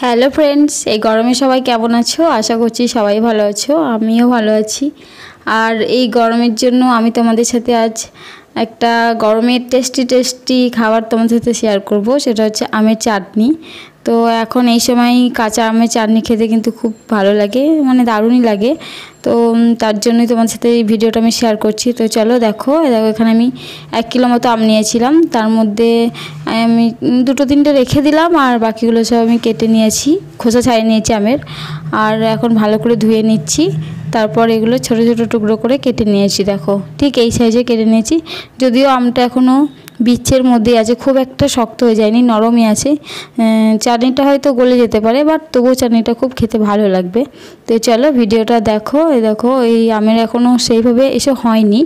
Hello friends, এই গরমে সবাই কেমন আছো? আশা করছি সবাই ভালো আছো, আমিও ভালো আছি। আর এই গরমের জন্য আমি তোমাদের সাথে আজ একটা গরমের টেস্টি খাবার তোমাদের সাথে শেয়ার করব। সেটা হচ্ছে আমের চাটনি। তো এখন এই সময় কাঁচা আমের চাটনি খেতে কিন্তু খুব ভালো লাগে, মানে দারুণই লাগে। তো তার জন্যই তোমাদের সাথে এই ভিডিওটা আমি শেয়ার করছি। তো চলো দেখো এখানে আমি 1 কিলো মতো আম নিয়েছিলাম। তার মধ্যে আমি 2-3টে রেখে দিলাম, আর বাকিগুলো সব আমি কেটে নিয়েছি, খোসা ছাড়িয়ে নিয়েছি আমের। আর এখন ভালো করে ধুয়ে নিচ্ছি। তারপর এগুলো ছোট ছোট টুকরো করে কেটে নিয়েছি। দেখো ঠিক এই সাইজে কেটে নিয়েছি। যদিও আমটা এখনও বিচের মধ্যে আছে, খুব একটা শক্ত হয়ে যায়নি, নরমই আছে। চাটনিটা হয়তো গলে যেতে পারে, বাট তবুও চাটনিটা খুব খেতে ভালো লাগবে। তো চলো ভিডিওটা দেখো। দেখো এই আমের এখনও সেইভাবে এসে হয়নি।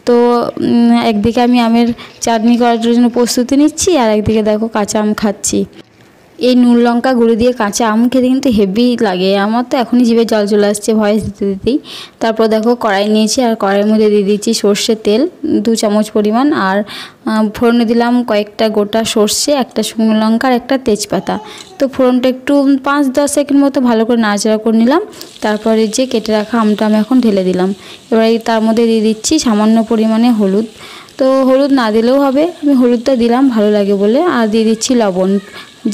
তো একদিকে আমি আমের চাটনি করার জন্য প্রস্তুতি নিচ্ছি, আর একদিকে দেখো কাঁচা আম খাচ্ছি। এই নুন লঙ্কা গুঁড়ো দিয়ে কাঁচা আম খেতে কিন্তু হেভি লাগে। আমার তো এখনই জিভে জল চলে আসছে ভয়েস দিতে দিতেই। তারপর দেখো কড়াই নিয়েছি, আর কড়াইয়ের মধ্যে দিয়ে দিচ্ছি সর্ষের তেল 2 চামচ পরিমাণ। আর ফোড়নে দিলাম কয়েকটা গোটা সর্ষে, একটা শুকনো লঙ্কা আর একটা তেজপাতা। তো ফোড়নটা একটু 5-10 সেকেন্ড মতো ভালো করে নাড়াচাড়া করে নিলাম। তারপরে যে কেটে রাখা আমটা আমি এখন ঢেলে দিলাম। এবার তার মধ্যে দিয়ে দিচ্ছি সামান্য পরিমাণে হলুদ। তো হলুদ না দিলেও হবে, আমি হলুদটা দিলাম ভালো লাগে বলে। আর দিয়ে দিচ্ছি লবণ।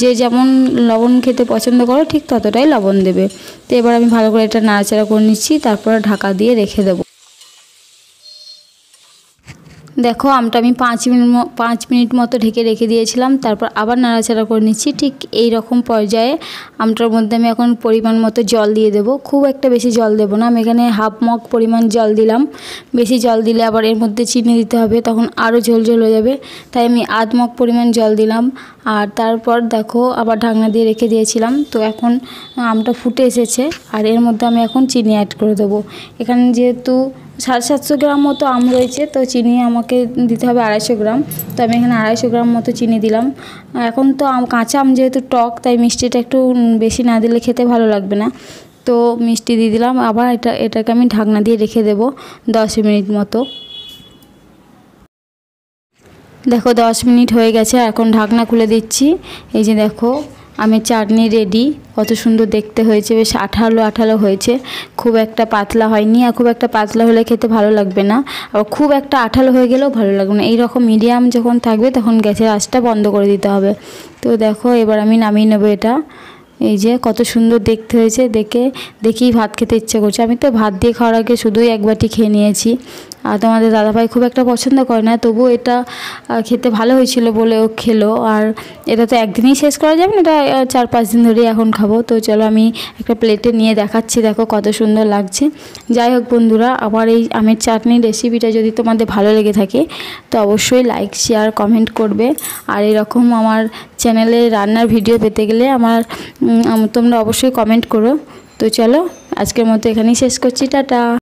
যে যেমন লবণ খেতে পছন্দ করো ঠিক ততটাই লবণ দেবে। তো এবার আমি ভালো করে এটা নাড়াচাড়া করে নিচ্ছি, তারপরে ঢাকা দিয়ে রেখে দেবো। দেখো আমটা আমি 5 মিনিট মতো ঢেকে রেখে দিয়েছিলাম। তারপর আবার নাড়াচাড়া করে নিচ্ছি। ঠিক এই রকম পর্যায়ে আমটার মধ্যে আমি এখন পরিমাণ মতো জল দিয়ে দেবো। খুব একটা বেশি জল দেবো না, আমি এখানে হাফ মগ পরিমাণ জল দিলাম। বেশি জল দিলে আবার এর মধ্যে চিনি দিতে হবে, তখন আরও ঝোল হয়ে যাবে। তাই আমি আধ মগ পরিমাণ জল দিলাম। আর তারপর দেখো আবার ঢাকনা দিয়ে রেখে দিয়েছিলাম। তো এখন আমটা ফুটে এসেছে, আর এর মধ্যে আমি এখন চিনি অ্যাড করে দেবো। এখানে যেহেতু 750 গ্রাম মতো আম রয়েছে, তো চিনি আমাকে দিতে হবে 250 গ্রাম। তো আমি এখানে 250 গ্রাম মতো চিনি দিলাম। এখন তো কাঁচা আম যেহেতু টক, তাই মিষ্টিটা একটু বেশি না দিলে খেতে ভালো লাগবে না। তো মিষ্টি দিয়ে দিলাম। আবার এটাকে আমি ঢাকনা দিয়ে রেখে দেবো 10 মিনিট মতো। দেখো 10 মিনিট হয়ে গেছে, এখন ঢাকনা খুলে দিচ্ছি। এই যে দেখো আমের চাটনি রেডি। কত সুন্দর দেখতে হয়েছে, বেশ আঠালো আঠালো হয়েছে, খুব একটা পাতলা হয়নি। আর খুব একটা পাতলা হলে খেতে ভালো লাগবে না, আর খুব একটা আঠালো হয়ে গেলেও ভালো লাগবে না। এইরকম মিডিয়াম যখন থাকবে তখন গ্যাসের আঁচটা বন্ধ করে দিতে হবে। তো দেখো এবার আমি নামিয়ে নেবো এটা। এই যে কত সুন্দর দেখতে হয়েছে, দেখেই ভাত খেতে ইচ্ছে করছে। আমি তো ভাত দিয়ে খাওয়ার আগে শুধুই 1 বাটি খেয়ে নিয়েছি। আর তোমাদের দাদাভাই খুব একটা পছন্দ করে না, তবুও এটা খেতে ভালো হয়েছিল বলে ও খেলো। আর এটা তো একদিনেই শেষ করা যাবে না, এটা 4-5 দিন ধরেই এখন খাবো। তো চলো আমি একটা প্লেটে নিয়ে দেখাচ্ছি, দেখো কত সুন্দর লাগছে। যাই হোক বন্ধুরা, আবার এই আমের চাটনির রেসিপিটা যদি তোমাদের ভালো লেগে থাকে তো অবশ্যই লাইক, শেয়ার, কমেন্ট করবে। আর এরকম আমার চ্যানেলে রান্নার ভিডিও পেতে গেলে তোমরা অবশ্যই কমেন্ট করো। তো চলো আজকের মতো এখানেই শেষ করছি, টাটা।